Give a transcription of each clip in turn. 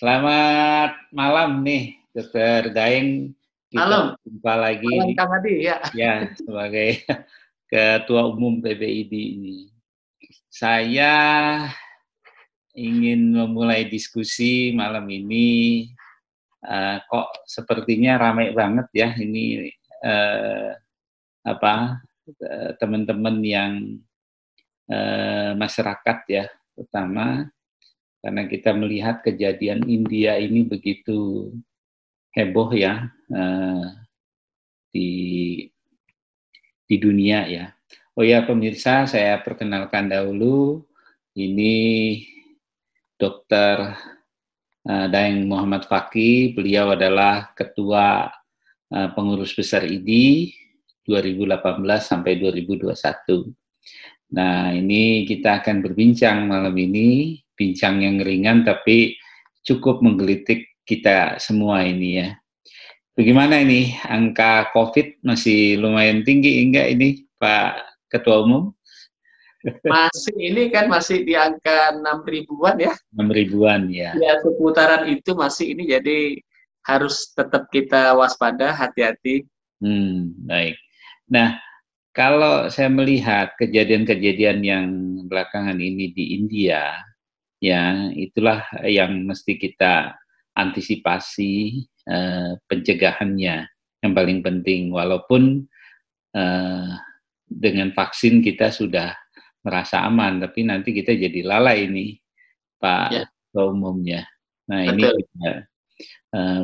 Selamat malam nih, Dokter Daeng. Kita Malam, jumpa lagi malam nih, Kang Adi ya. ya sebagai Ketua Umum PBID ini. Saya ingin memulai diskusi malam ini. Kok sepertinya ramai banget ya ini teman-teman yang masyarakat ya, terutama karena kita melihat kejadian India ini begitu heboh ya di dunia ya. Oh ya pemirsa, saya perkenalkan dahulu, ini Dr. Daeng Muhammad Fakih. Beliau adalah Ketua Pengurus Besar IDI 2018 sampai 2021. Nah, ini kita akan berbincang malam ini, bincang yang ringan tapi cukup menggelitik kita semua ini ya. Bagaimana ini angka COVID masih lumayan tinggi enggak ini Pak Ketua Umum? Masih di angka 6 ribuan ya. 6 ribuan ya. Ya, seputaran itu masih ini, jadi harus tetap kita waspada, hati-hati. Baik. Nah, kalau saya melihat kejadian-kejadian yang belakangan ini di India, ya itulah yang mesti kita antisipasi pencegahannya yang paling penting. Walaupun dengan vaksin kita sudah merasa aman, tapi nanti kita jadi lalai nih, Pak Ketua Umumnya. Nah, ini juga,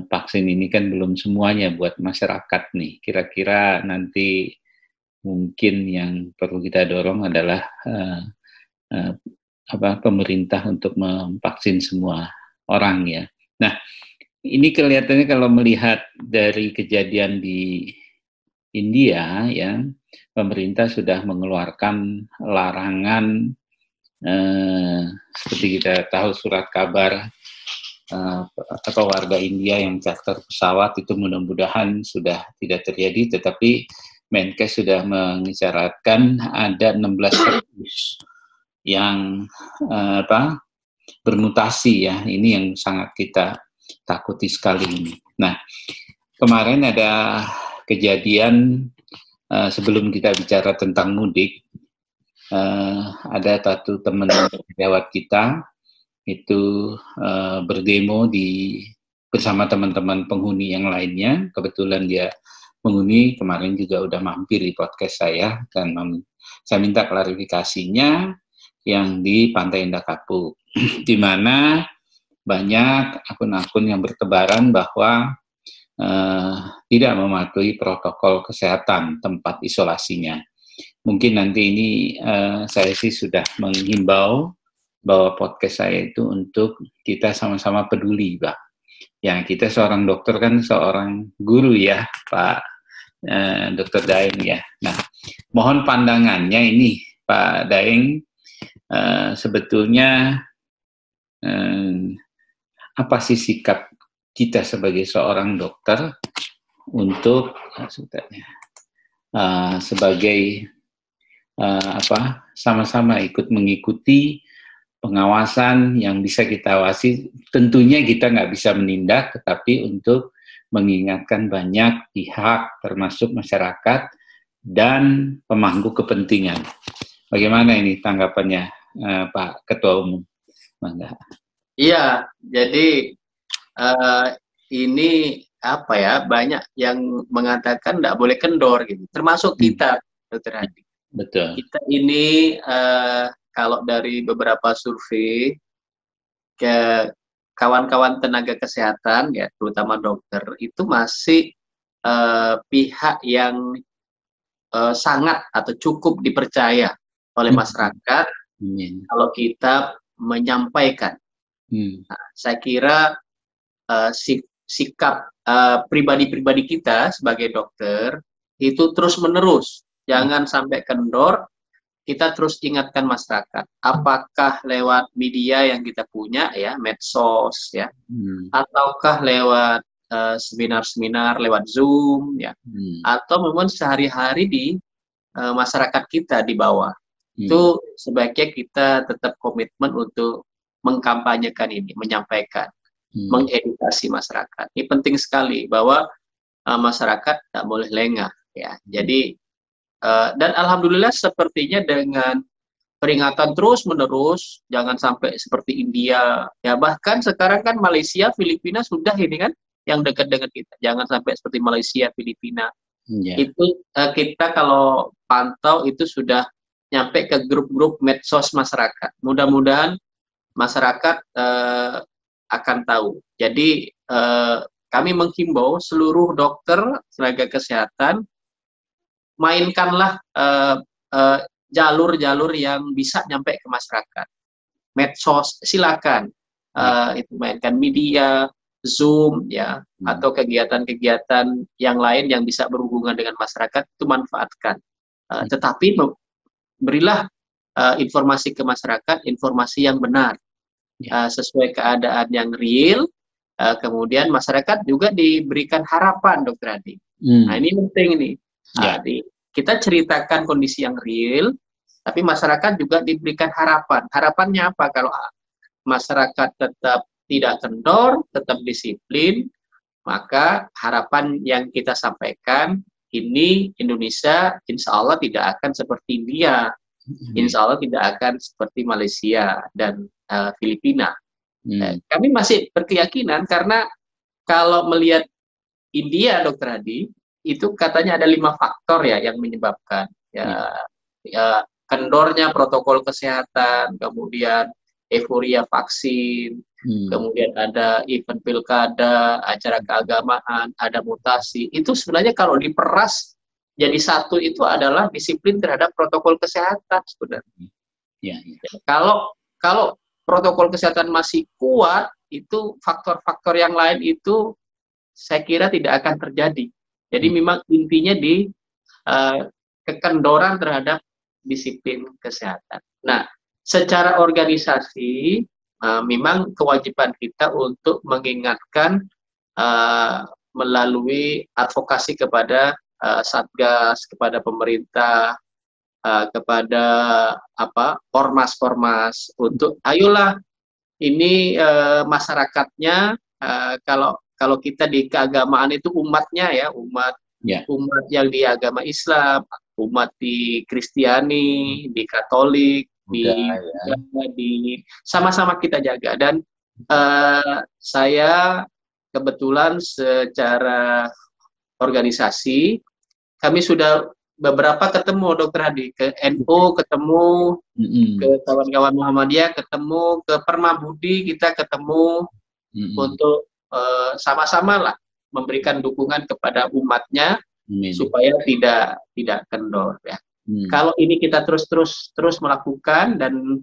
vaksin ini kan belum semuanya buat masyarakat nih. Kira-kira nanti mungkin yang perlu kita dorong adalah pemerintah untuk memvaksin semua orang ya. Nah, ini kelihatannya kalau melihat dari kejadian di India ya, pemerintah sudah mengeluarkan larangan seperti kita tahu surat kabar atau warga India yang charter pesawat itu mudah-mudahan sudah tidak terjadi, tetapi Menkes sudah mengisyaratkan ada 16 kasus yang bermutasi ya, ini yang sangat kita takuti sekali ini. Nah, kemarin ada kejadian sebelum kita bicara tentang mudik, ada satu teman sejawat kita itu berdemo bersama teman-teman penghuni yang lainnya. Kebetulan dia penghuni kemarin juga udah mampir di podcast saya dan saya minta klarifikasinya yang di Pantai Indah Kapuk, di mana banyak akun-akun yang bertebaran bahwa tidak mematuhi protokol kesehatan tempat isolasinya. Mungkin nanti ini saya sih sudah menghimbau bahwa podcast saya itu untuk kita sama-sama peduli, Pak. Ya, kita seorang dokter kan seorang guru ya, Pak Dr. Daeng ya. Nah, mohon pandangannya ini, Pak Daeng, sebetulnya apa sih sikap kita sebagai seorang dokter untuk sebagai sama-sama ikut mengikuti pengawasan yang bisa kita awasi. Tentunya kita nggak bisa menindak, tetapi untuk mengingatkan banyak pihak termasuk masyarakat dan pemangku kepentingan. Bagaimana ini tanggapannya Pak Ketua Umum? Mangga. Iya, jadi ini banyak yang mengatakan tidak boleh kendor gitu, termasuk kita, Dokter Hadi. Betul. Kita ini kalau dari beberapa survei ke kawan-kawan tenaga kesehatan ya, terutama dokter, itu masih pihak yang sangat atau cukup dipercaya oleh masyarakat kalau kita menyampaikan. Nah, saya kira sikap pribadi-pribadi kita sebagai dokter itu terus-menerus, jangan sampai kendor. Kita terus ingatkan masyarakat, apakah lewat media yang kita punya ya, medsos ya, ataukah lewat seminar-seminar lewat Zoom ya, atau memang sehari-hari di masyarakat kita di bawah. Itu sebaiknya kita tetap komitmen untuk mengkampanyekan ini, menyampaikan. mengedukasi masyarakat. Ini penting sekali bahwa masyarakat tidak boleh lengah ya. Jadi dan alhamdulillah sepertinya dengan peringatan terus-menerus, jangan sampai seperti India ya, bahkan sekarang kan Malaysia, Filipina sudah ini kan yang dekat dengan kita. Jangan sampai seperti Malaysia, Filipina. Itu kita kalau pantau itu sudah nyampe ke grup-grup medsos masyarakat. Mudah-mudahan masyarakat akan tahu. Jadi kami menghimbau seluruh dokter, tenaga kesehatan, mainkanlah jalur-jalur yang bisa nyampe ke masyarakat. Medsos, silakan. Itu mainkan media, Zoom, ya, atau kegiatan-kegiatan yang lain yang bisa berhubungan dengan masyarakat, itu manfaatkan. Tetapi berilah informasi ke masyarakat, informasi yang benar, sesuai keadaan yang real. Kemudian masyarakat juga diberikan harapan, Dokter Adi. Nah, ini penting nih. Kita ceritakan kondisi yang real, tapi masyarakat juga diberikan harapan. Harapannya apa? Kalau masyarakat tetap tidak kendor, tetap disiplin, maka harapan yang kita sampaikan ini Indonesia insya Allah tidak akan seperti India, insya Allah tidak akan seperti Malaysia dan Filipina. Kami masih berkeyakinan karena kalau melihat India, Dokter Hadi, itu katanya ada 5 faktor ya yang menyebabkan ya kendornya protokol kesehatan, kemudian euforia vaksin, kemudian ada event pilkada, acara keagamaan, ada mutasi. Itu sebenarnya kalau diperas jadi satu itu adalah disiplin terhadap protokol kesehatan sebenarnya. Kalau protokol kesehatan masih kuat, itu faktor-faktor yang lain itu saya kira tidak akan terjadi. Jadi memang intinya di kekendoran terhadap disiplin kesehatan. Nah, secara organisasi memang kewajiban kita untuk mengingatkan melalui advokasi kepada Satgas, kepada pemerintah, kepada ormas-ormas untuk ayolah ini masyarakatnya, kalau kita di keagamaan itu umatnya ya, umat yang di agama Islam, umat di Kristiani, di Katolik, di sama-sama kita jaga. Dan saya kebetulan secara organisasi kami sudah beberapa ketemu, Dokter Hadi, ke NU ketemu, ke kawan-kawan Muhammadiyah ketemu, ke Permabudi kita ketemu untuk sama-sama lah memberikan dukungan kepada umatnya supaya tidak kendor ya. Kalau ini kita terus melakukan dan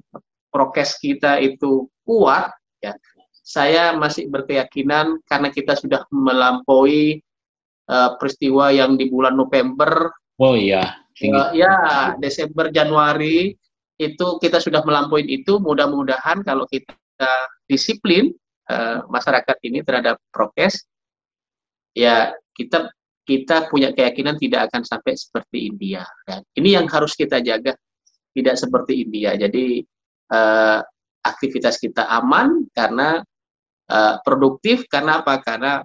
prokes kita itu kuat ya, saya masih berkeyakinan karena kita sudah melampaui peristiwa yang di bulan November. Desember, Januari itu kita sudah melampaui itu. Mudah-mudahan kalau kita disiplin masyarakat ini terhadap prokes, ya kita punya keyakinan tidak akan sampai seperti India. Ya. Ini yang harus kita jaga, tidak seperti India. Jadi aktivitas kita aman karena produktif, karena apa? Karena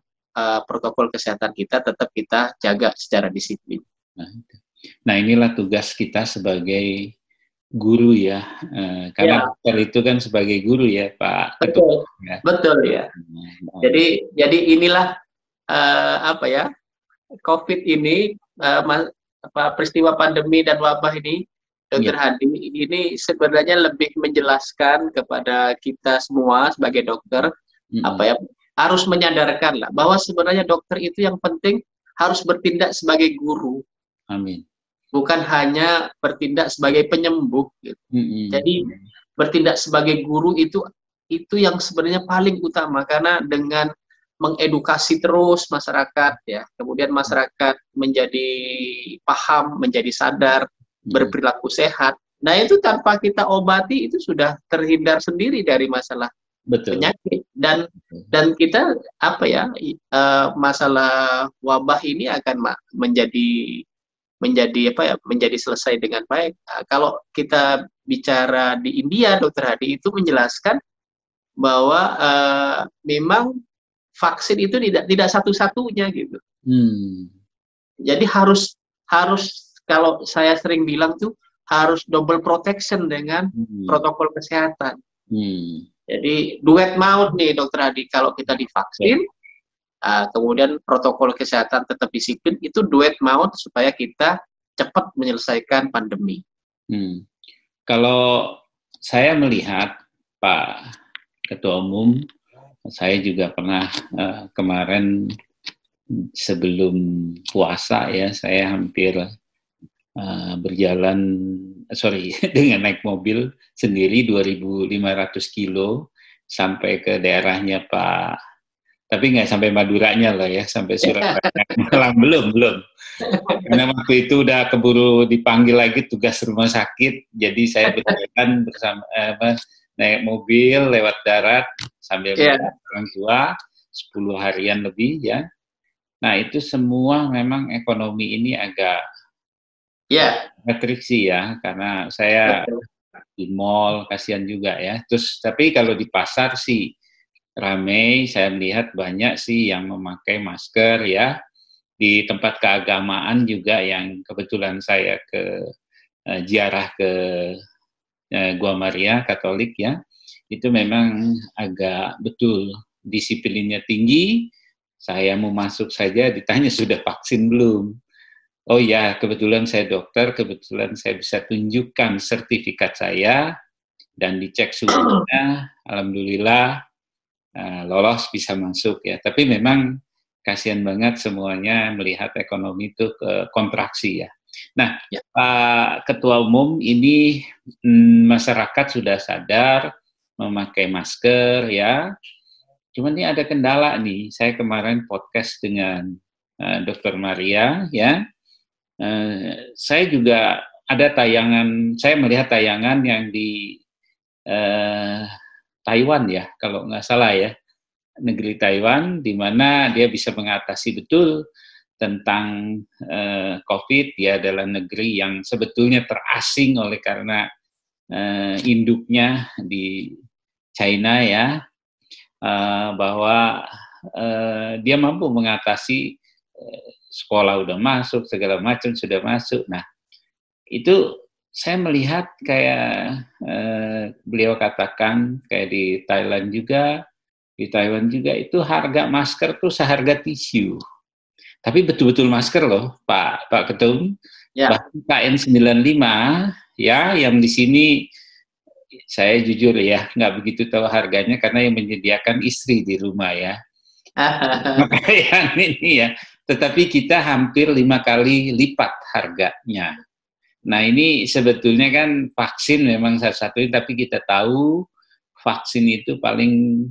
protokol kesehatan kita tetap kita jaga secara disiplin. Nah, inilah tugas kita sebagai guru ya, karena dokter itu kan sebagai guru ya, Pak. Betul, betul ya. Jadi inilah COVID ini, peristiwa pandemi dan wabah ini, Dokter Hadi, ini sebenarnya lebih menjelaskan kepada kita semua sebagai dokter, harus menyadarkan lah bahwa sebenarnya dokter itu yang penting harus bertindak sebagai guru. Amin. Bukan hanya bertindak sebagai penyembuh. Gitu. Jadi bertindak sebagai guru itu yang sebenarnya paling utama, karena dengan mengedukasi terus masyarakat ya, kemudian masyarakat menjadi paham, menjadi sadar, berperilaku sehat. Nah itu tanpa kita obati itu sudah terhindar sendiri dari masalah penyakit dan kita masalah wabah ini akan menjadi selesai dengan baik. Kalau kita bicara di India, Dokter Hadi, itu menjelaskan bahwa memang vaksin itu tidak satu-satunya gitu. Jadi harus kalau saya sering bilang tuh harus double protection dengan protokol kesehatan. Jadi duet maut nih Dokter Adi, kalau kita divaksin, kemudian protokol kesehatan tetap disiplin, itu duet maut supaya kita cepat menyelesaikan pandemi. Kalau saya melihat Pak Ketua Umum, saya juga pernah kemarin sebelum puasa ya, saya hampir berjalan, dengan naik mobil sendiri 2.500 kilo sampai ke daerahnya Pak, tapi nggak sampai Maduranya lah ya, sampai Surabaya. Malang belum. Karena waktu itu udah keburu dipanggil lagi tugas rumah sakit, jadi saya berjalan bersama naik mobil lewat darat sambil orang tua 10 harian lebih ya. Nah itu semua memang ekonomi ini agak restriksi ya, karena saya di mall kasihan juga ya. Terus tapi kalau di pasar sih ramai, saya melihat banyak sih yang memakai masker ya. Di tempat keagamaan juga yang kebetulan saya ziarah ke Gua Maria Katolik ya, itu memang agak betul disiplinnya tinggi. Saya mau masuk saja ditanya sudah vaksin belum. Oh ya, kebetulan saya dokter, kebetulan saya bisa tunjukkan sertifikat saya dan dicek suhunya, alhamdulillah lolos bisa masuk ya. Tapi memang kasihan banget semuanya melihat ekonomi itu kontraksi ya. Nah, Pak Ketua Umum, ini masyarakat sudah sadar memakai masker ya. Cuman ini ada kendala nih. Saya kemarin podcast dengan Dr. Maria ya. Saya juga ada tayangan, saya melihat tayangan yang di Taiwan ya, kalau nggak salah ya, negeri Taiwan, di mana dia bisa mengatasi betul tentang COVID. Dia adalah negeri yang sebetulnya terasing oleh karena induknya di China ya, bahwa dia mampu mengatasi, sekolah udah masuk, segala macam sudah masuk. Nah, itu saya melihat kayak beliau katakan kayak di Thailand juga, di Taiwan juga, itu harga masker tuh seharga tisu. Tapi betul-betul masker loh, Pak Ketum. Bahkan KN95 ya, yang di sini saya jujur ya nggak begitu tahu harganya karena yang menyediakan istri di rumah ya. Maka yang ini ya, tetapi kita hampir 5 kali lipat harganya. Nah ini sebetulnya kan vaksin memang salah satunya, tapi kita tahu vaksin itu paling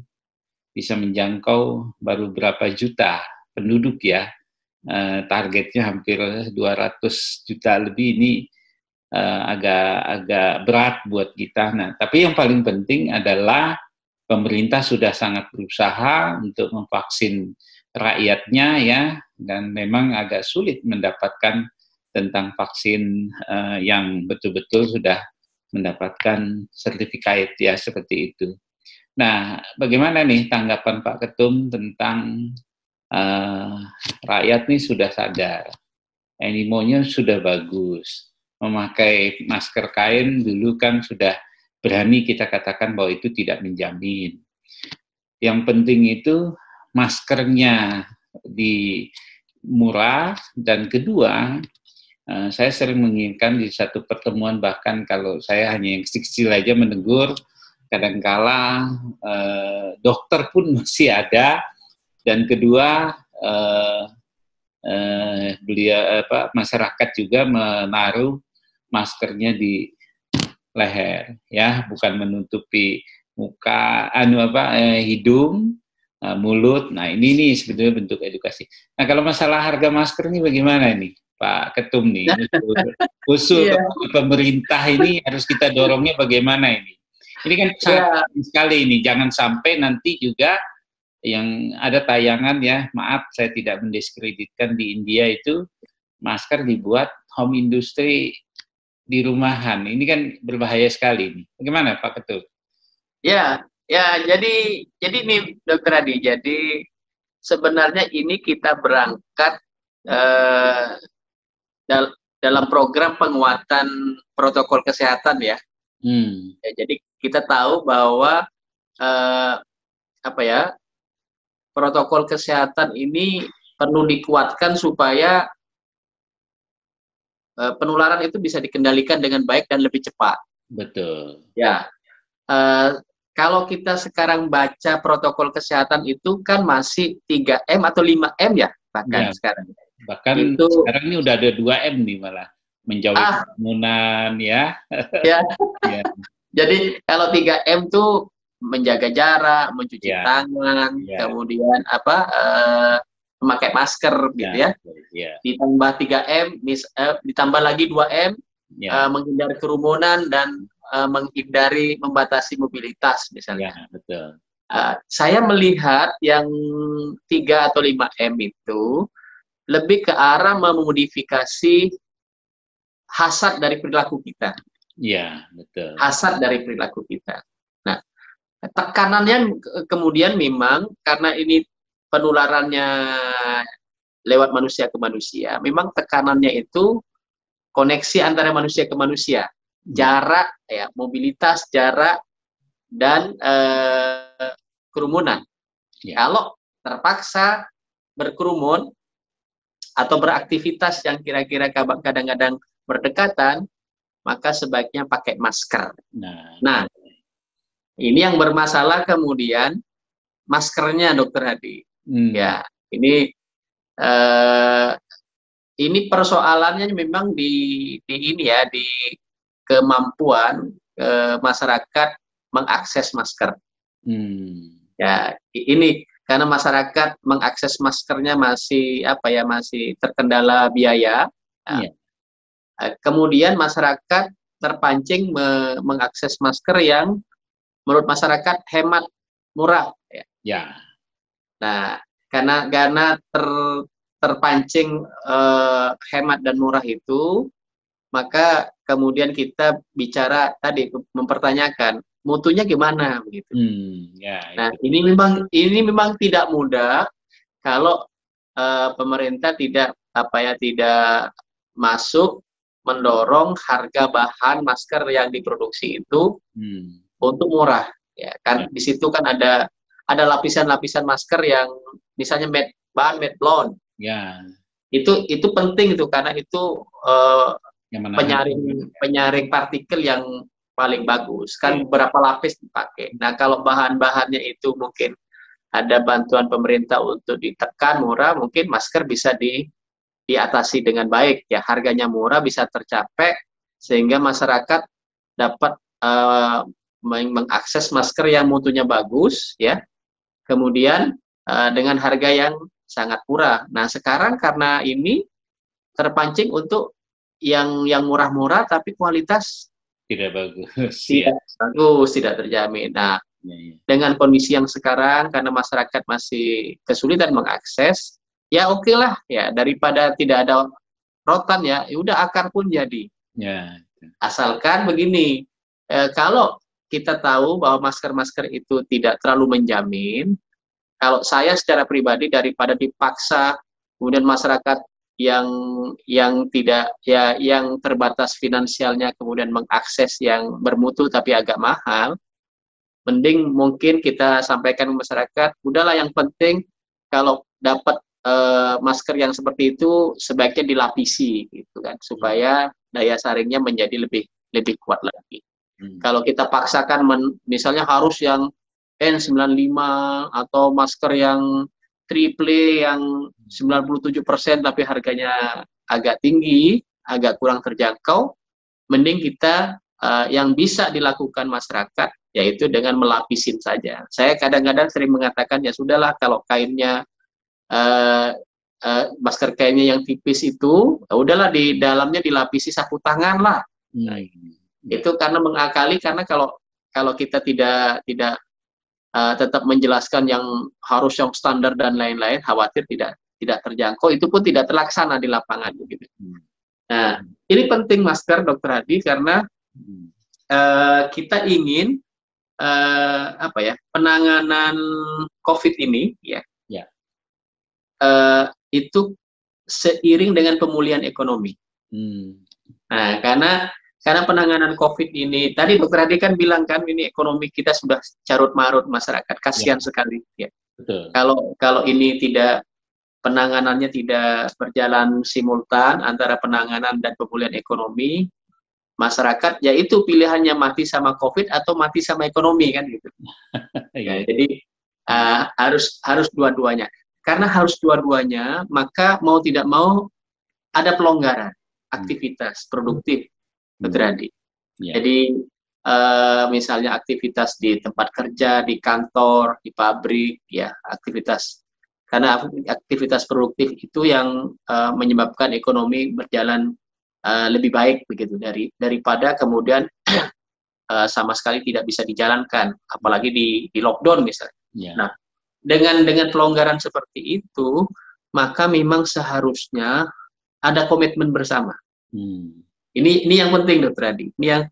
bisa menjangkau baru berapa juta penduduk ya. Targetnya hampir 200 juta lebih, ini agak berat buat kita. Nah, tapi yang paling penting adalah pemerintah sudah sangat berusaha untuk memvaksin rakyatnya ya, dan memang agak sulit mendapatkan tentang vaksin yang betul-betul sudah mendapatkan sertifikat ya, seperti itu. Nah, bagaimana nih tanggapan Pak Ketum tentang rakyat nih sudah sadar, animonya sudah bagus, memakai masker kain dulu kan sudah berani kita katakan bahwa itu tidak menjamin. Yang penting itu maskernya di murah, dan kedua, saya sering menginginkan di satu pertemuan, bahkan kalau saya hanya yang kecil aja menegur, kadangkala dokter pun masih ada, dan kedua masyarakat juga menaruh maskernya di leher ya, bukan menutupi muka, hidung, mulut. Nah ini nih sebetulnya bentuk edukasi. Nah kalau masalah harga masker ini bagaimana nih Pak Ketum nih, usul pemerintah ini harus kita dorongnya bagaimana ini? Ini kan sangat sekali ini, jangan sampai nanti juga yang ada tayangan ya, maaf saya tidak mendiskreditkan, di India itu masker dibuat home industry di rumahan. Ini kan berbahaya sekali. Bagaimana Pak Ketum? Ya, Ya, jadi nih Dokter Adi, jadi sebenarnya ini kita berangkat eh, dalam program penguatan protokol kesehatan ya. Ya, jadi kita tahu bahwa eh, apa ya, protokol kesehatan ini perlu dikuatkan supaya penularan itu bisa dikendalikan dengan baik dan lebih cepat. Betul. Ya, eh, kalau kita sekarang baca protokol kesehatan itu kan masih 3M atau 5M ya bahkan Ya, sekarang. bahkan Itu sekarang ini udah ada 2M nih malah. Menjauhi kerumunan ya. ya. Ya, Jadi kalau 3M tuh menjaga jarak, mencuci ya, tangan, ya, kemudian apa memakai masker gitu ya, ya. ya, Ditambah 3M, ditambah lagi 2M, ya, menghindari kerumunan dan menghindari membatasi mobilitas ya, misalnya. betul. Saya melihat yang 3 atau 5M itu lebih ke arah memodifikasi hasad dari perilaku kita. Ya, betul. Hasad dari perilaku kita. Nah, tekanannya kemudian memang karena ini penularannya lewat manusia ke manusia, memang tekanannya itu koneksi antara manusia ke manusia, jarak, ya, mobilitas, jarak, dan kerumunan. Ya. Kalau terpaksa berkerumun atau beraktivitas yang kira-kira kadang-kadang berdekatan, maka sebaiknya pakai masker. Nah, ini yang bermasalah kemudian maskernya, Dokter Hadi. Ya, ini persoalannya memang di ini ya, di kemampuan masyarakat mengakses masker. Ya, ini karena masyarakat mengakses maskernya masih apa ya, masih terkendala biaya. Ya. Kemudian masyarakat terpancing mengakses masker yang menurut masyarakat hemat, murah. Ya. Ya. Nah, karena terpancing hemat dan murah itu, maka kemudian kita bicara tadi, mempertanyakan mutunya gimana begitu. Nah, ini memang tidak mudah kalau pemerintah tidak tidak masuk mendorong harga bahan masker yang diproduksi itu untuk murah. Ya kan, di situ kan ada lapisan-lapisan masker yang misalnya bahan medlon. Ya. Itu penting itu karena itu penyaring partikel yang paling bagus. Kan berapa lapis dipakai. Nah, kalau bahan-bahannya itu mungkin ada bantuan pemerintah untuk ditekan murah, mungkin masker bisa diatasi dengan baik ya. Harganya murah, bisa tercapai sehingga masyarakat dapat mengakses masker yang mutunya bagus ya. Kemudian dengan harga yang sangat murah. Nah, sekarang karena ini terpancing untuk yang murah-murah tapi kualitas tidak bagus. Tidak terjamin. Nah, dengan kondisi yang sekarang karena masyarakat masih kesulitan mengakses, ya oke lah ya, daripada tidak ada rotan ya, udah akar pun jadi. Ya. Asalkan begini, kalau kita tahu bahwa masker-masker itu tidak terlalu menjamin, kalau saya secara pribadi daripada dipaksa kemudian masyarakat yang tidak ya, yang terbatas finansialnya kemudian mengakses yang bermutu tapi agak mahal, mending mungkin kita sampaikan ke masyarakat, udahlah yang penting kalau dapat masker yang seperti itu sebaiknya dilapisi gitu kan, supaya daya saringnya menjadi lebih kuat lagi. Kalau kita paksakan misalnya harus yang N95 atau masker yang triple yang 97% tapi harganya agak tinggi, agak kurang terjangkau, mending kita yang bisa dilakukan masyarakat yaitu dengan melapisin saja. Saya kadang-kadang sering mengatakan ya sudahlah, kalau kainnya masker kainnya yang tipis itu, udahlah di dalamnya dilapisi sapu tangan lah. Itu karena mengakali, karena kalau kita tidak tetap menjelaskan yang harus yang standar dan lain-lain, khawatir tidak terjangkau, itu pun tidak terlaksana di lapangan begitu. Nah, ini penting masker, Dokter Hadi, karena kita ingin apa ya, penanganan COVID ini ya, Ya. itu seiring dengan pemulihan ekonomi. Nah, karena penanganan COVID ini, tadi Dokter Adi kan bilang kan, ini ekonomi kita sudah carut marut, masyarakat kasihan sekali. Ya. Betul. Kalau ini tidak, penanganannya tidak berjalan simultan antara penanganan dan pemulihan ekonomi, masyarakat yaitu pilihannya mati sama COVID atau mati sama ekonomi kan gitu. Ya, jadi harus dua-duanya. Karena harus dua-duanya, maka mau tidak mau ada pelonggaran aktivitas produktif, Dokter Adi. Jadi misalnya aktivitas di tempat kerja, di kantor, di pabrik, ya aktivitas, karena aktivitas produktif itu yang menyebabkan ekonomi berjalan lebih baik begitu daripada kemudian sama sekali tidak bisa dijalankan, apalagi di lockdown misalnya. Nah, dengan pelonggaran seperti itu, maka memang seharusnya ada komitmen bersama. Ini yang penting, Dokter Adi. Ini yang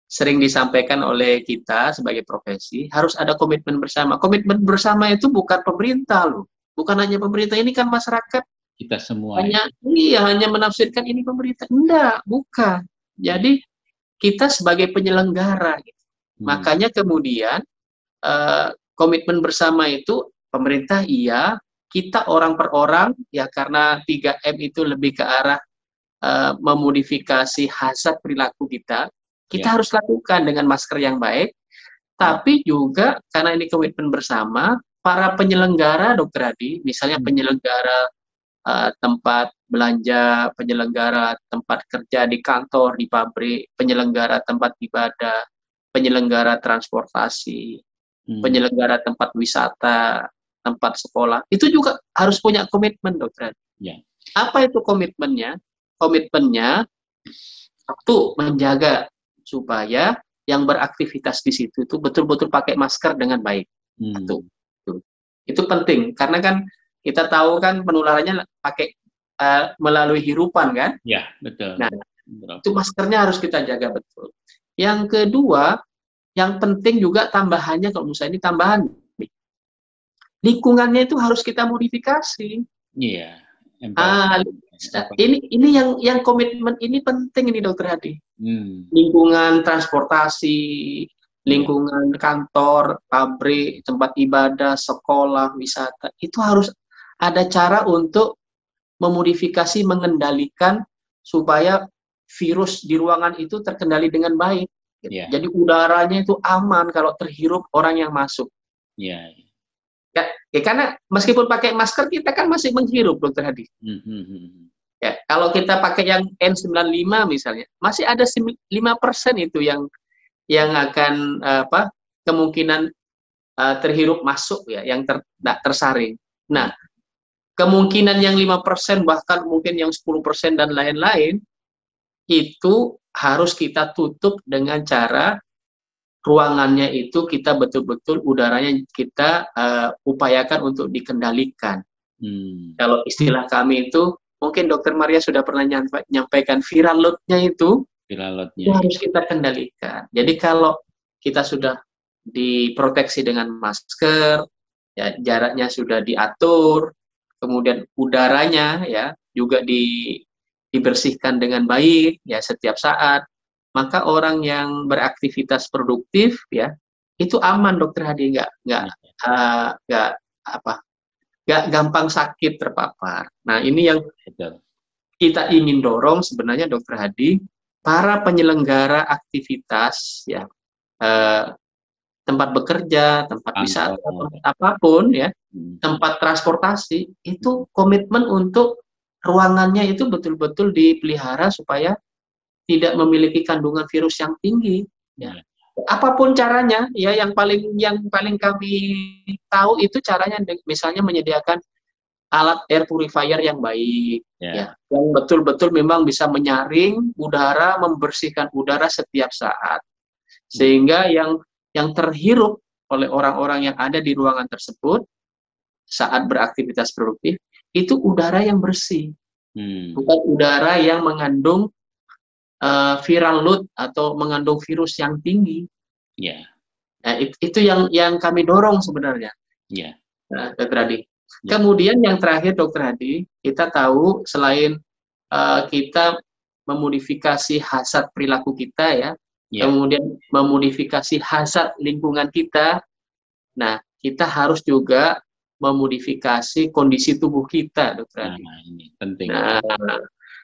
sering disampaikan oleh kita sebagai profesi, harus ada komitmen bersama. Komitmen bersama itu bukan pemerintah loh, bukan hanya pemerintah, ini kan masyarakat. Kita semua. Hanya menafsirkan ini pemerintah. Enggak, bukan. Jadi kita sebagai penyelenggara. Gitu. Makanya kemudian komitmen bersama itu pemerintah iya, kita orang per orang, ya karena 3M itu lebih ke arah memodifikasi hazard perilaku kita harus lakukan dengan masker yang baik, tapi juga karena ini komitmen bersama, para penyelenggara, Dokter Adi, misalnya penyelenggara tempat belanja, penyelenggara tempat kerja di kantor, di pabrik, penyelenggara tempat ibadah, penyelenggara transportasi, penyelenggara tempat wisata, tempat sekolah, itu juga harus punya komitmen, Dokter Adi. Apa itu komitmennya? Komitmennya satu, menjaga supaya yang beraktivitas di situ itu betul-betul pakai masker dengan baik. Itu penting karena kan kita tahu kan penularannya pakai melalui hirupan kan? Ya, betul. Nah, itu maskernya harus kita jaga betul. Yang kedua, yang penting juga tambahannya, kalau misalnya ini tambahan, lingkungannya itu harus kita modifikasi. Iya. Ini yang komitmen ini penting ini, Dokter Hadi. Lingkungan transportasi, lingkungan kantor, pabrik, tempat ibadah, sekolah, wisata, itu harus ada cara untuk memodifikasi, mengendalikan supaya virus di ruangan itu terkendali dengan baik. Jadi udaranya itu aman kalau terhirup orang yang masuk. Karena meskipun pakai masker kita kan masih menghirup, Dokter Hadi. Ya, kalau kita pakai yang N95 misalnya, masih ada 5% itu yang akan kemungkinan terhirup masuk ya, yang tersaring. Nah, kemungkinan yang 5% bahkan mungkin yang 10% dan lain-lain itu harus kita tutup dengan cara ruangannya itu kita betul-betul udaranya kita upayakan untuk dikendalikan. Kalau istilah kami itu mungkin Dokter Maria sudah pernah nyampaikan viral load-nya itu harus kita kendalikan. Jadi kalau kita sudah diproteksi dengan masker, ya jaraknya sudah diatur, kemudian udaranya ya juga dibersihkan dengan baik ya setiap saat, maka orang yang beraktivitas produktif ya itu aman, Dokter Hadi, nggak gampang sakit terpapar. Nah, ini yang kita ingin dorong sebenarnya, Dokter Hadi, para penyelenggara aktivitas ya tempat bekerja, tempat wisata, tempat apapun ya, tempat transportasi, itu komitmen untuk ruangannya itu betul-betul dipelihara supaya tidak memiliki kandungan virus yang tinggi ya. Apapun caranya ya, yang paling kami tahu itu caranya misalnya menyediakan alat air purifier yang baik ya, yang betul-betul memang bisa menyaring udara, membersihkan udara setiap saat sehingga yang terhirup oleh orang-orang yang ada di ruangan tersebut saat beraktivitas produktif itu udara yang bersih, bukan udara yang mengandung viral load atau mengandung virus yang tinggi. Nah, itu yang kami dorong sebenarnya. Ya. Nah, Dr. Hadi. Kemudian yang terakhir Dr. Hadi, kita tahu selain kita memodifikasi hasad perilaku kita ya, kemudian memodifikasi hasad lingkungan kita. Nah, kita harus juga memodifikasi kondisi tubuh kita, Dr. Hadi. Nah, ini penting. Nah,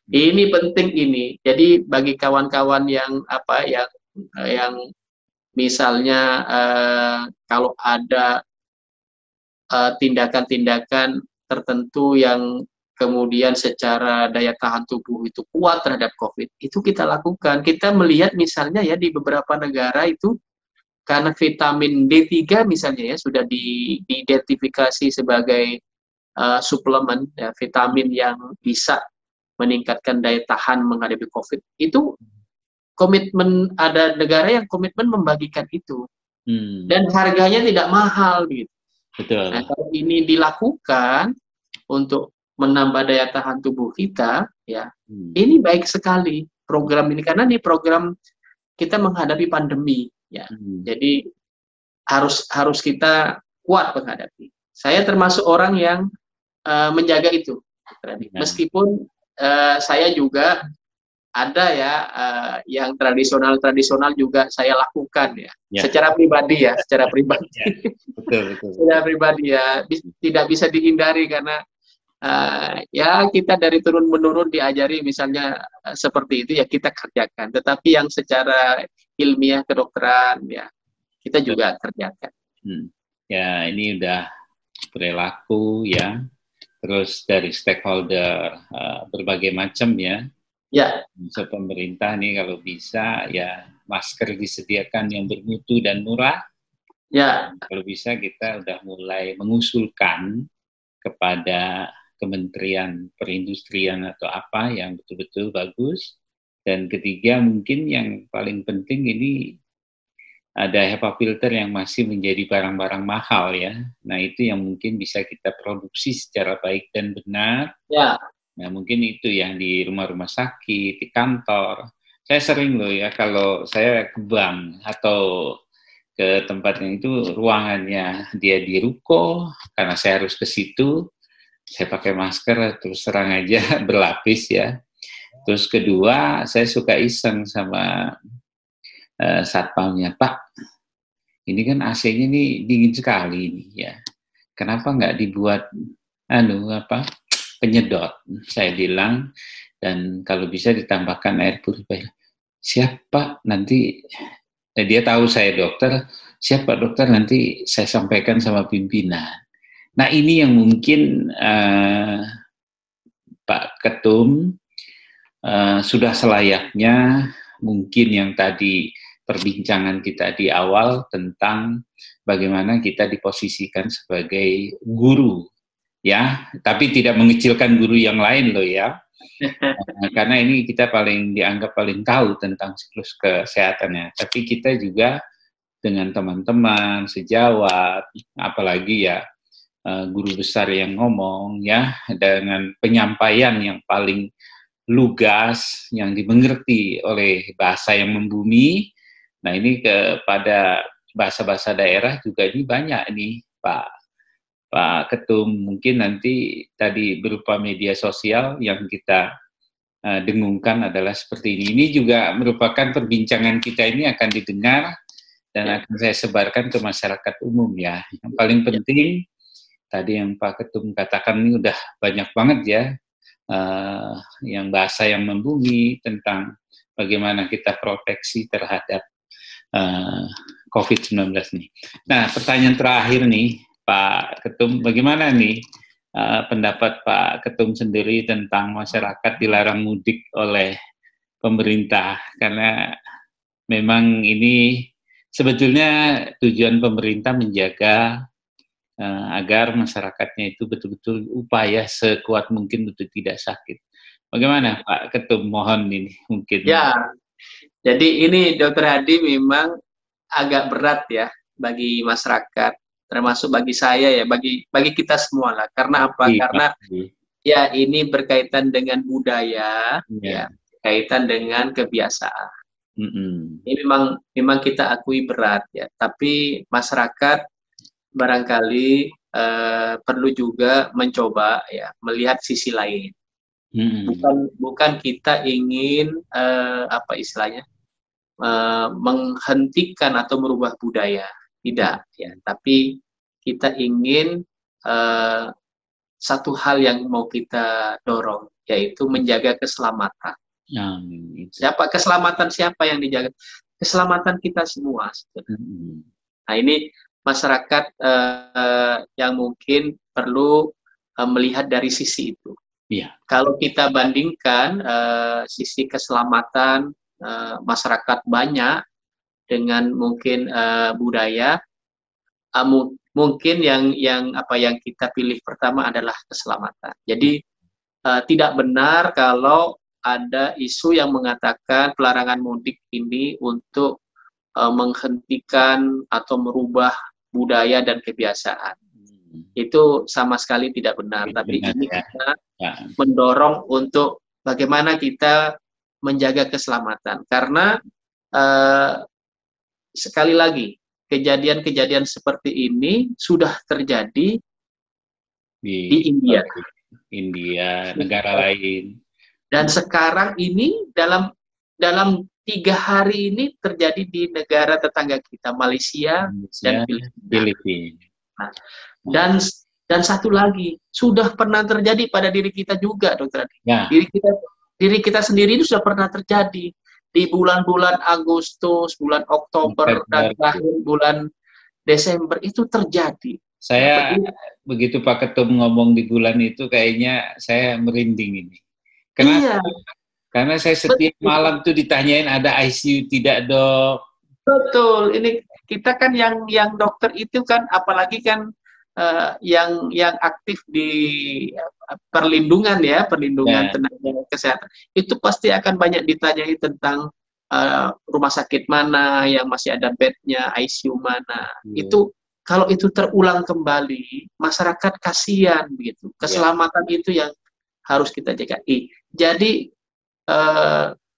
ini penting ini. Jadi bagi kawan-kawan yang yang misalnya kalau ada tindakan-tindakan tertentu yang kemudian secara daya tahan tubuh itu kuat terhadap COVID, itu kita lakukan. Kita melihat misalnya ya di beberapa negara itu karena vitamin D3 misalnya ya sudah diidentifikasi sebagai suplemen ya, vitamin yang bisa meningkatkan daya tahan menghadapi COVID. Itu komitmen, ada negara yang komitmen membagikan itu. Dan harganya tidak mahal gitu. Betul. Nah, kalau ini dilakukan untuk menambah daya tahan tubuh kita, ya, ini baik sekali program ini karena ini program kita menghadapi pandemi, ya. Jadi harus kita kuat menghadapi. Saya termasuk orang yang menjaga itu, meskipun saya juga ada ya yang tradisional juga saya lakukan ya. Secara pribadi ya, secara pribadi. Betul. Secara pribadi ya, tidak bisa dihindari karena ya kita dari turun menurun diajari misalnya seperti itu ya kita kerjakan. Tetapi yang secara ilmiah kedokteran ya kita juga kerjakan. Ya ini udah perilaku ya, terus dari stakeholder berbagai macam ya. Ya. So, pemerintah nih kalau bisa ya masker disediakan yang bermutu dan murah. Ya. Kalau bisa kita udah mulai mengusulkan kepada Kementerian Perindustrian atau apa yang betul-betul bagus. Dan ketiga mungkin yang paling penting ini ada HEPA filter yang masih menjadi barang-barang mahal ya. Nah itu yang mungkin bisa kita produksi secara baik dan benar. Ya. Nah mungkin itu yang di rumah-rumah sakit, di kantor. Saya sering loh ya kalau saya ke bank atau ke tempatnya itu ruangannya dia di ruko, karena saya harus ke situ, saya pakai masker terus terang aja berlapis ya. Terus kedua saya suka iseng sama satpamnya, Pak, ini kan AC-nya nih dingin sekali nih ya. Kenapa nggak dibuat penyedot, saya bilang, dan kalau bisa ditambahkan air purifier. Siapa nanti, dia tahu saya dokter, siapa dokter nanti saya sampaikan sama pimpinan. Nah ini yang mungkin Pak Ketum sudah selayaknya mungkin yang tadi perbincangan kita di awal tentang bagaimana kita diposisikan sebagai guru. Ya, tapi tidak mengecilkan guru yang lain loh ya. Karena ini kita dianggap paling tahu tentang siklus kesehatannya. Tapi kita juga dengan teman-teman sejawat, apalagi ya guru besar yang ngomong ya, dengan penyampaian yang paling lugas, yang dimengerti oleh bahasa yang membumi. Nah ini kepada bahasa-bahasa daerah juga ini banyak nih Pak Ketum, mungkin nanti tadi berupa media sosial yang kita dengungkan adalah seperti ini. Ini juga merupakan perbincangan kita ini akan didengar dan akan saya sebarkan ke masyarakat umum ya. Yang paling penting tadi yang Pak Ketum katakan ini udah banyak banget ya, yang bahasa yang membumi tentang bagaimana kita proteksi terhadap COVID-19 nih. Nah, pertanyaan terakhir nih, Pak Ketum, bagaimana nih pendapat Pak Ketum sendiri tentang masyarakat dilarang mudik oleh pemerintah? Karena memang ini sebetulnya tujuan pemerintah menjaga agar masyarakatnya itu betul-betul upaya sekuat mungkin untuk tidak sakit. Bagaimana Pak Ketum? Mohon ini mungkin. Ya, jadi ini Dr. Hadi memang agak berat ya bagi masyarakat, termasuk bagi saya ya, bagi kita semua lah. Karena apa? Karena ya ini berkaitan dengan budaya, ya, berkaitan dengan kebiasaan. Ini memang kita akui berat ya, tapi masyarakat barangkali perlu juga mencoba ya melihat sisi lain. Bukan kita ingin apa istilahnya menghentikan atau merubah budaya, tidak ya, tapi kita ingin satu hal yang mau kita dorong, yaitu menjaga keselamatan. Siapa keselamatan, siapa yang dijaga? Keselamatan kita semua. Nah, ini masyarakat yang mungkin perlu melihat dari sisi itu. Kalau kita bandingkan sisi keselamatan masyarakat banyak dengan mungkin budaya, mungkin yang kita pilih pertama adalah keselamatan. Jadi tidak benar kalau ada isu yang mengatakan pelarangan mudik ini untuk menghentikan atau merubah budaya dan kebiasaan. Itu sama sekali tidak benar. Tapi ini kita mendorong untuk bagaimana kita menjaga keselamatan. Karena sekali lagi, kejadian-kejadian seperti ini sudah terjadi di India, negara lain. Dan sekarang ini dalam 3 hari ini terjadi di negara tetangga kita, Malaysia dan Filipina. Nah, dan satu lagi sudah pernah terjadi pada diri kita juga, Dokter Adi. Diri kita sendiri itu sudah pernah terjadi di bulan-bulan Agustus, bulan Oktober, dan terakhir bulan Desember itu terjadi. Saya begitu Pak Ketum ngomong di bulan itu, kayaknya saya merinding ini. Kenapa? Iya. Karena saya setiap malam tuh ditanyain ada ICU tidak, Dok? Betul. Ini kita kan yang dokter itu kan, apalagi kan yang aktif di perlindungan tenaga kesehatan, itu pasti akan banyak ditanyai tentang rumah sakit mana yang masih ada bednya, ICU mana. Itu kalau itu terulang kembali, masyarakat kasihan begitu. Keselamatan itu yang harus kita jaga. Jadi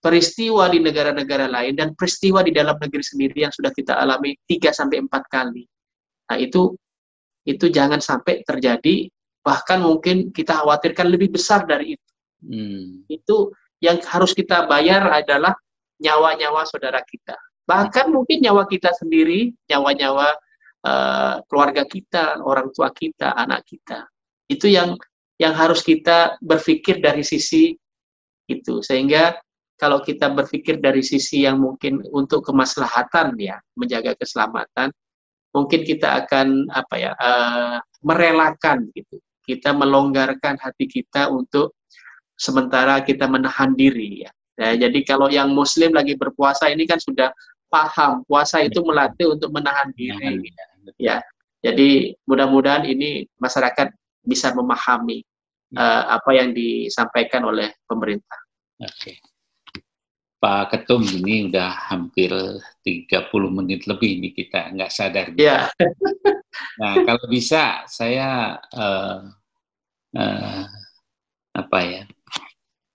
peristiwa di negara-negara lain dan peristiwa di dalam negeri sendiri yang sudah kita alami 3-4 kali. Nah, itu jangan sampai terjadi, bahkan mungkin kita khawatirkan lebih besar dari itu. Itu yang harus kita bayar adalah nyawa-nyawa saudara kita. Bahkan mungkin nyawa kita sendiri, nyawa-nyawa keluarga kita, orang tua kita, anak kita. Itu yang harus kita berpikir dari sisi itu. Sehingga kalau kita berpikir dari sisi yang mungkin untuk kemaslahatan ya, menjaga keselamatan, mungkin kita akan merelakan gitu. Kita melonggarkan hati kita untuk sementara kita menahan diri ya. Jadi kalau yang Muslim lagi berpuasa ini kan sudah paham puasa itu melatih untuk menahan diri ya. Jadi mudah-mudahan ini masyarakat bisa memahami apa yang disampaikan oleh pemerintah. Oke. Pak Ketum, ini udah hampir 30 menit lebih nih kita nggak sadar. Iya. Nah, kalau bisa saya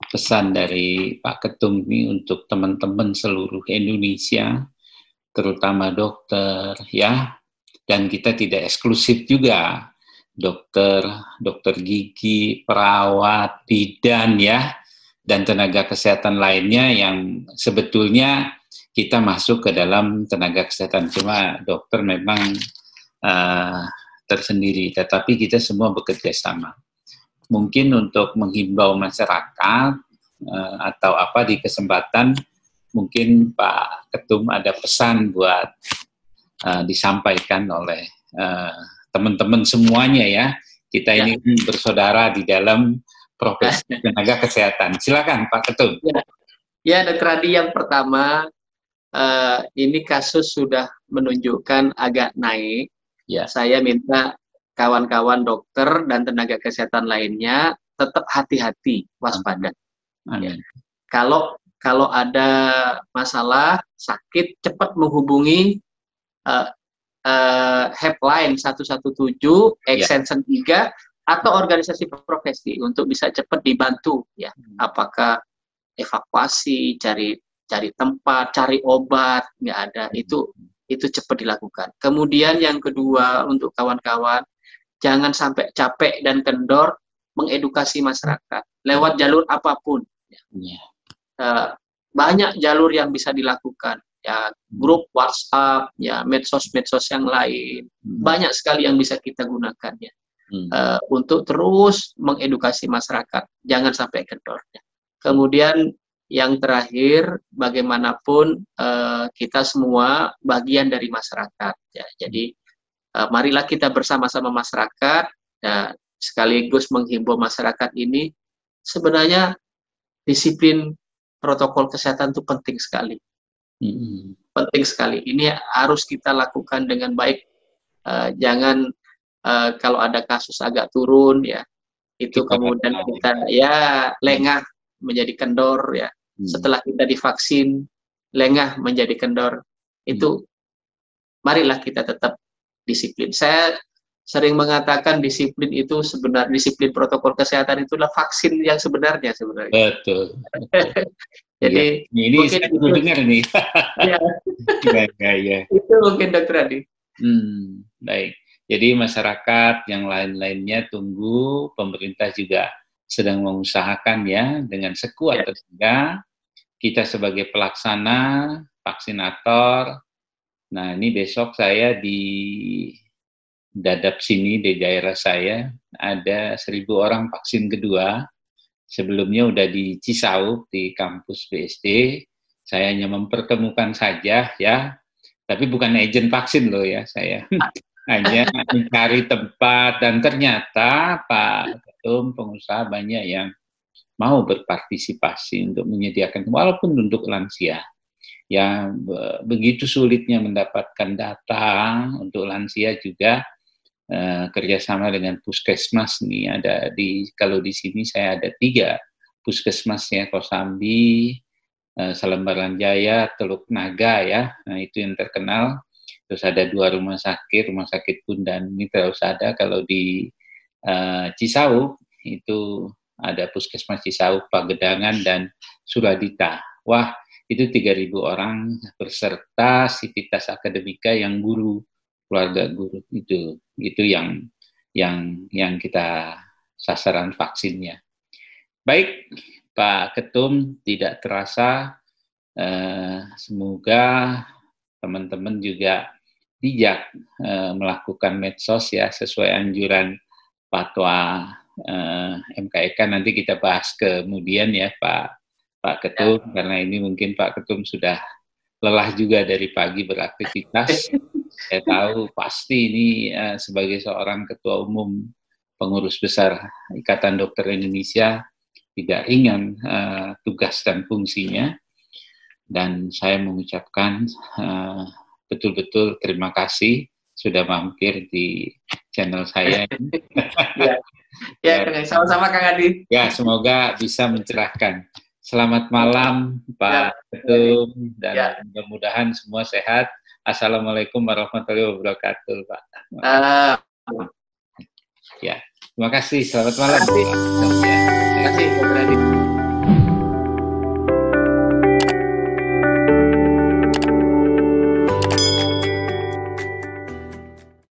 pesan dari Pak Ketum ini untuk teman-teman seluruh Indonesia, terutama dokter ya, dan kita tidak eksklusif juga, dokter gigi, perawat, bidan ya, dan tenaga kesehatan lainnya yang sebetulnya kita masuk ke dalam tenaga kesehatan. Cuma dokter memang tersendiri, tetapi kita semua bekerja sama. Mungkin untuk menghimbau masyarakat atau apa di kesempatan, mungkin Pak Ketum ada pesan buat disampaikan oleh teman-teman semuanya ya. Kita ini bersaudara di dalam profesi tenaga kesehatan. Silakan Pak Ketum. Ya, Dr. Adi, yang pertama ini kasus sudah menunjukkan agak naik. Ya. Saya minta kawan-kawan dokter dan tenaga kesehatan lainnya tetap hati-hati, waspada. Ya. Kalau ada masalah sakit, cepat menghubungi helpline 117 extension 3 atau organisasi profesi untuk bisa cepat dibantu ya. Apakah evakuasi, cari cari tempat, cari obat, nggak ada. Itu cepat dilakukan. Kemudian yang kedua untuk kawan-kawan, jangan sampai capek dan kendor mengedukasi masyarakat lewat jalur apapun. Banyak jalur yang bisa dilakukan, ya grup WhatsApp, ya medsos-medsos yang lain, banyak sekali yang bisa kita gunakan ya untuk terus mengedukasi masyarakat, jangan sampai kendor. Kemudian yang terakhir, bagaimanapun kita semua bagian dari masyarakat ya, jadi marilah kita bersama-sama masyarakat ya, sekaligus menghimbau masyarakat ini sebenarnya disiplin protokol kesehatan itu penting sekali. Penting sekali. Ini harus kita lakukan dengan baik. Jangan kalau ada kasus agak turun ya, itu kemudian kita ya lengah menjadi kendor ya. Setelah kita divaksin, lengah menjadi kendor. Itu marilah kita tetap disiplin. Saya sering mengatakan disiplin itu sebenarnya, disiplin protokol kesehatan itulah vaksin yang sebenarnya sebenarnya. Betul. Jadi ya, ini saya perlu dengar nih. Ya. Itu mungkin Dokter Adi. Baik. Jadi masyarakat yang lain-lainnya tunggu, pemerintah juga sedang mengusahakan ya dengan sekuat tenaga. Kita sebagai pelaksana, vaksinator. Nah ini besok saya di Dadap sini di daerah saya ada 1.000 orang vaksin kedua. Sebelumnya udah di Cisauk di kampus BSD. Saya hanya mempertemukan saja ya, tapi bukan agen vaksin loh ya saya. Hanya mencari tempat dan ternyata Pak Ketum pengusaha banyak yang mau berpartisipasi untuk menyediakan walaupun untuk lansia. Ya begitu sulitnya mendapatkan data untuk lansia juga. Kerjasama dengan puskesmas nih ada kalau di sini saya ada 3 puskesmas ya, Kosambi, Selembaran Jaya, Teluk Naga ya, nah itu yang terkenal. Terus ada 2 rumah sakit Bundan ini terus ada. Kalau di Cisauk itu ada puskesmas Cisauk, Pagedangan dan Suradita. Wah itu 3.000 orang berserta sivitas akademika yang guru, keluarga guru itu yang kita sasaran vaksinnya. Baik, Pak Ketum, tidak terasa semoga teman-teman juga bijak melakukan medsos ya sesuai anjuran fatwa MKEK. Nanti kita bahas kemudian ya Pak Ketum, karena ini mungkin Pak Ketum sudah lelah juga dari pagi beraktivitas. Saya tahu pasti ini sebagai seorang ketua umum pengurus besar Ikatan Dokter Indonesia tidak ringan tugas dan fungsinya. Dan saya mengucapkan betul-betul terima kasih sudah mampir di channel saya. Ya, sama-sama Kang Adi. Ya, semoga bisa mencerahkan. Selamat malam Pak Ketum dan mudah-mudahan semua sehat. Assalamualaikum warahmatullahi wabarakatuh Pak. Ya, terima kasih. Selamat malam. Terima kasih. Terima kasih.